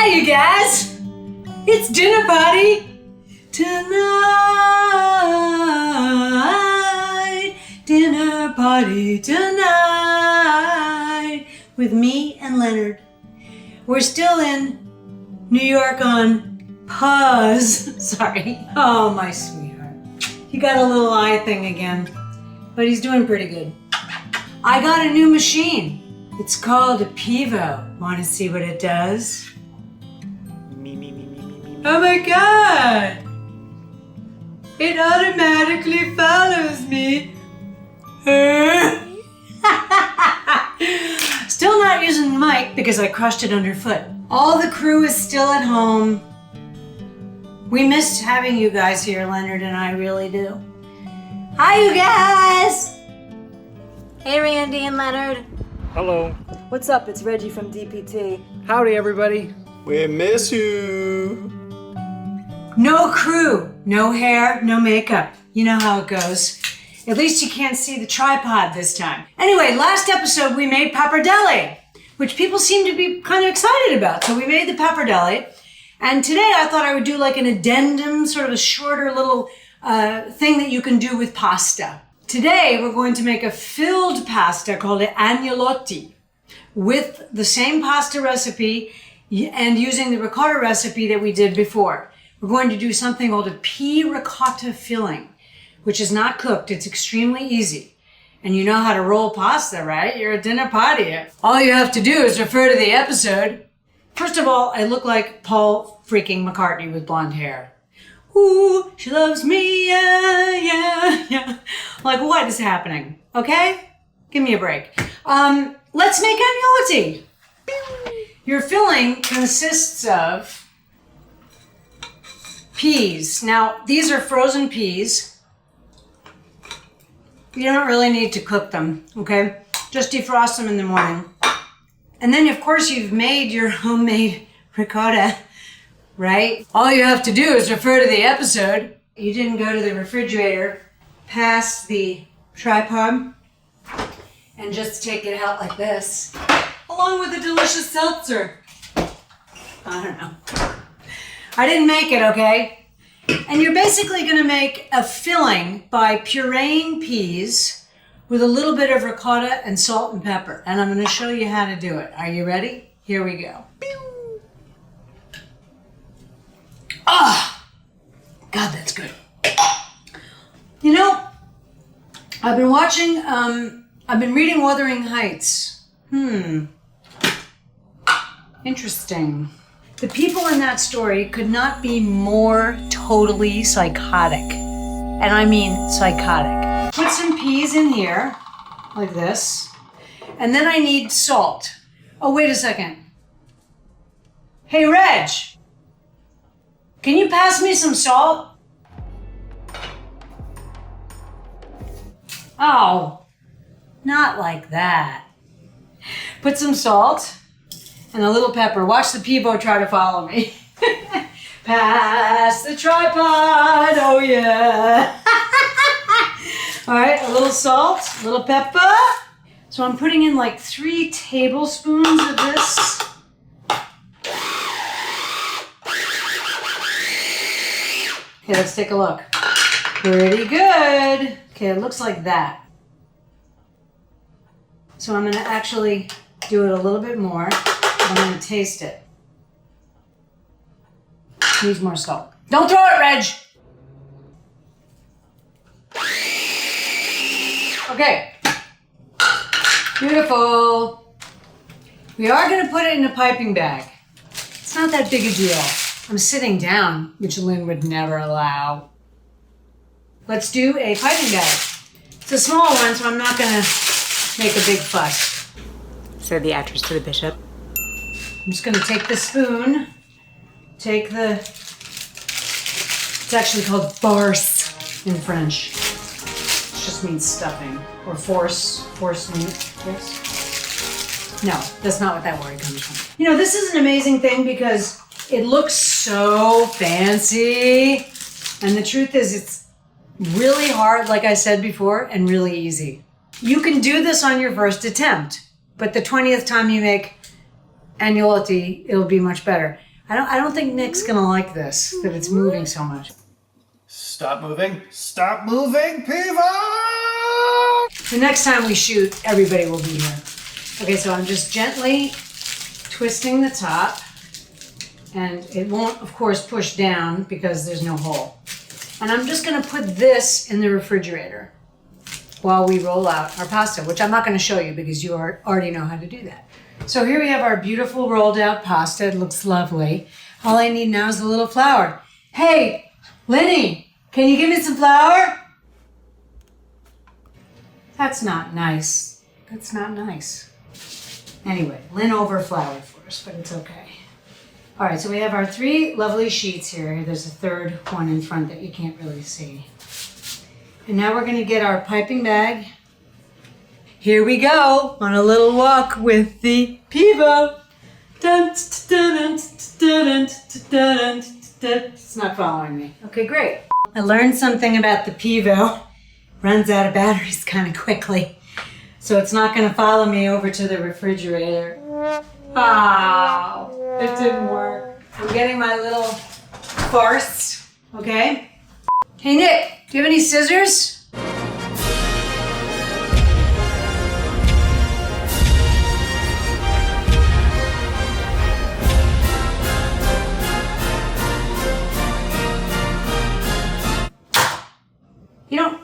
Hi, you guys! It's dinner party tonight. Dinner party tonight with me and Leonard. We're still in New York on pause. Sorry. Oh, my sweetheart. He got a little eye thing again, but he's doing pretty good. I got a new machine. It's called a Pivo. Want to see what it does? Oh my God! It automatically follows me. Still not using the mic because I crushed it underfoot. All the crew is still at home. We missed having you guys here, Leonard and I really do. Hi, you guys! Hey, Randy and Leonard. Hello. What's up? It's Reggie from DPT. Howdy, everybody. We miss you. No crew, no hair, no makeup. You know how it goes. At least you can't see the tripod this time. Anyway, last episode we made pappardelle, which people seem to be kind of excited about. So we made the pappardelle. And today I thought I would do like an addendum, sort of a shorter little thing that you can do with pasta. Today we're going to make a filled pasta called agnolotti with the same pasta recipe and using the ricotta recipe that we did before. We're going to do something called a pea ricotta filling, which is not cooked. It's extremely easy. And you know how to roll pasta, right? You're at dinner party. All you have to do is refer to the episode. First of all, I look like Paul freaking McCartney with blonde hair. Ooh, she loves me, yeah, yeah, yeah. Like, what is happening? Okay? Give me a break. Let's make agnolotti. Your filling consists of peas. Now, these are frozen peas. You don't really need to cook them, okay? Just defrost them in the morning. And then, of course, you've made your homemade ricotta, right? All you have to do is refer to the episode. You didn't go to the refrigerator past the tripod and just take it out like this, along with a delicious seltzer. I don't know. I didn't make it, okay? And you're basically going to make a filling by pureeing peas with a little bit of ricotta and salt and pepper. And I'm going to show you how to do it. Are you ready? Here we go. Ah! God, that's good. You know, I've been watching, I've been reading Wuthering Heights. Interesting. The people in that story could not be more totally psychotic. And I mean psychotic. Put some peas in here, like this. And then I need salt. Oh, wait a second. Hey, Reg. Can you pass me some salt? Oh, not like that. Put some salt and a little pepper. Watch the Pivo try to follow me. Pass the tripod, oh yeah. All right, a little salt, a little pepper. So I'm putting in like 3 tablespoons of this. Okay, let's take a look. Pretty good. Okay, it looks like that. So I'm gonna actually do it a little bit more. I'm gonna taste it. Needs more salt. Don't throw it, Reg! Okay. Beautiful. We are gonna put it in a piping bag. It's not that big a deal. I'm sitting down, which Lynn would never allow. Let's do a piping bag. It's a small one, so I'm not gonna make a big fuss. Said the actress to the bishop. I'm just gonna take the spoon, take the, it's actually called farce in French. It just means stuffing, or force meat, yes? No, that's not what that word comes from. You know, this is an amazing thing because it looks so fancy. And the truth is it's really hard, like I said before, and really easy. You can do this on your first attempt, but the 20th time you make agnolotti, it'll be much better. I don't think Nick's gonna like this, that it's moving so much. Stop moving. Stop moving, pivot! The next time we shoot, everybody will be here. Okay, so I'm just gently twisting the top, and it won't, of course, push down because there's no hole. And I'm just gonna put this in the refrigerator while we roll out our pasta, which I'm not gonna show you because you already know how to do that. So here we have our beautiful rolled out pasta. It looks lovely. All I need now is a little flour. Hey, Lenny, can you give me some flour? That's not nice. That's not nice. Anyway, Lynn overfloured for us, but it's okay. All right, so we have our 3 lovely sheets here. There's a third one in front that you can't really see. And now we're gonna get our piping bag. Here we go on a little walk with the Pivo. It's not following me. Okay, great. I learned something about the Pivo. Runs out of batteries kind of quickly. So it's not gonna follow me over to the refrigerator. Oh, it didn't work. I'm getting my little farce, okay? Hey Nick, do you have any scissors?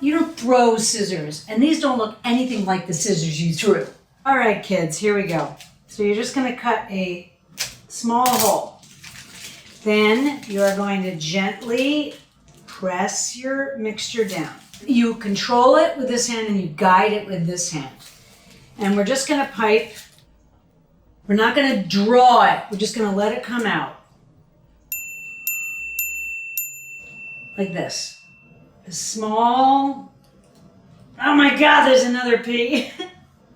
You don't throw scissors, and these don't look anything like the scissors you threw. All right, kids, here we go. So you're just gonna cut a small hole. Then you are going to gently press your mixture down. You control it with this hand and you guide it with this hand. And we're just gonna pipe. We're not gonna draw it. We're just gonna let it come out. Like this. A small, oh my God, there's another pea.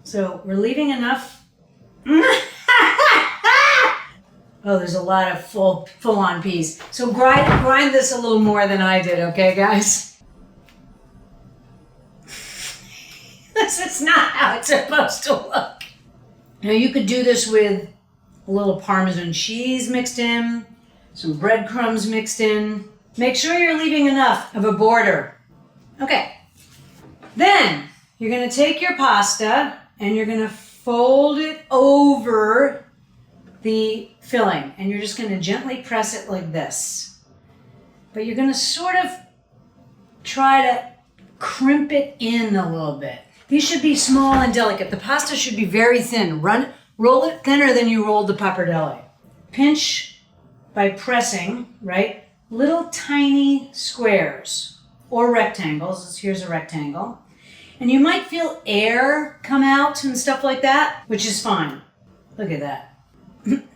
So we're leaving enough. Oh, there's a lot of full-on peas. So grind this a little more than I did, okay, guys? This is not how it's supposed to look. Now you could do this with a little Parmesan cheese mixed in, some breadcrumbs mixed in. Make sure you're leaving enough of a border. Okay. Then you're gonna take your pasta and you're gonna fold it over the filling, and you're just gonna gently press it like this. But you're gonna sort of try to crimp it in a little bit. These should be small and delicate. The pasta should be very thin. Roll it thinner than you rolled the pappardelle. Pinch by pressing, right? Little tiny squares or rectangles. Here's a rectangle. And you might feel air come out and stuff like that, which is fine. Look at that.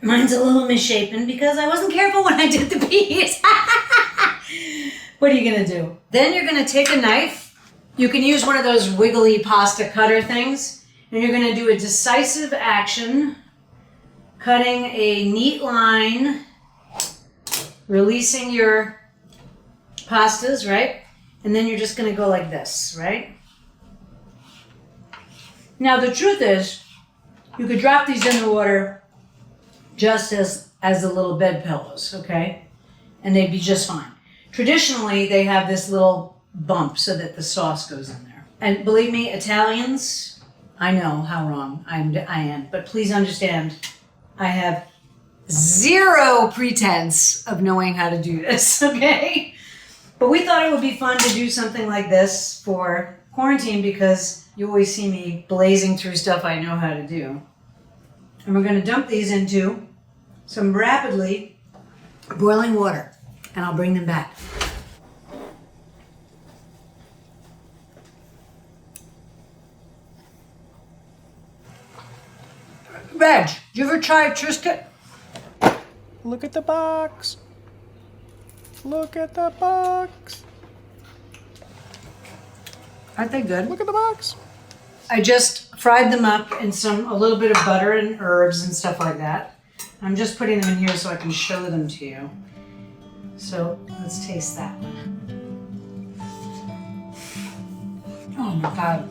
Mine's a little misshapen because I wasn't careful when I did the peas. What are you gonna do? Then you're gonna take a knife. You can use one of those wiggly pasta cutter things. And you're gonna do a decisive action, cutting a neat line, releasing your pastas, right? And then you're just gonna go like this, right? Now the truth is, you could drop these in the water just as the little bed pillows, okay? And they'd be just fine. Traditionally, they have this little bump so that the sauce goes in there. And believe me, Italians, I know how wrong I am, but please understand, I have zero pretense of knowing how to do this, okay? But we thought it would be fun to do something like this for quarantine because you always see me blazing through stuff I know how to do. And we're gonna dump these into some rapidly boiling water, and I'll bring them back. Reg, did you ever try Triscuit? Look at the box. Look at the box. Aren't they good? Look at the box. I just fried them up in a little bit of butter and herbs and stuff like that. I'm just putting them in here so I can show them to you. So let's taste that one. Oh my God.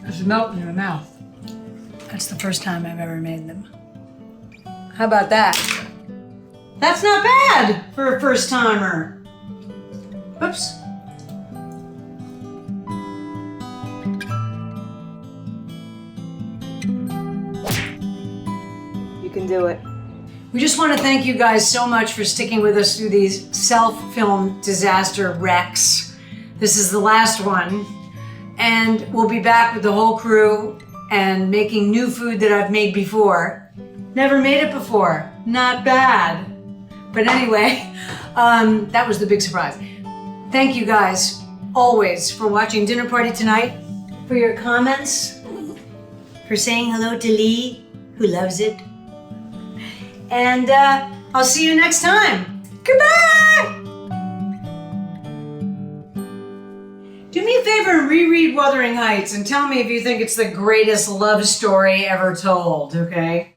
It's melting in your mouth. That's the first time I've ever made them. How about that? That's not bad for a first timer. Oops. You can do it. We just want to thank you guys so much for sticking with us through these self-filmed disaster wrecks. This is the last one, and we'll be back with the whole crew and making new food that I've made before. Never made it before. Not bad. But anyway, that was the big surprise. Thank you guys always for watching Dinner Party Tonight, for your comments, for saying hello to Lee, who loves it. And I'll see you next time. Goodbye! Do me a favor and reread Wuthering Heights and tell me if you think it's the greatest love story ever told, okay?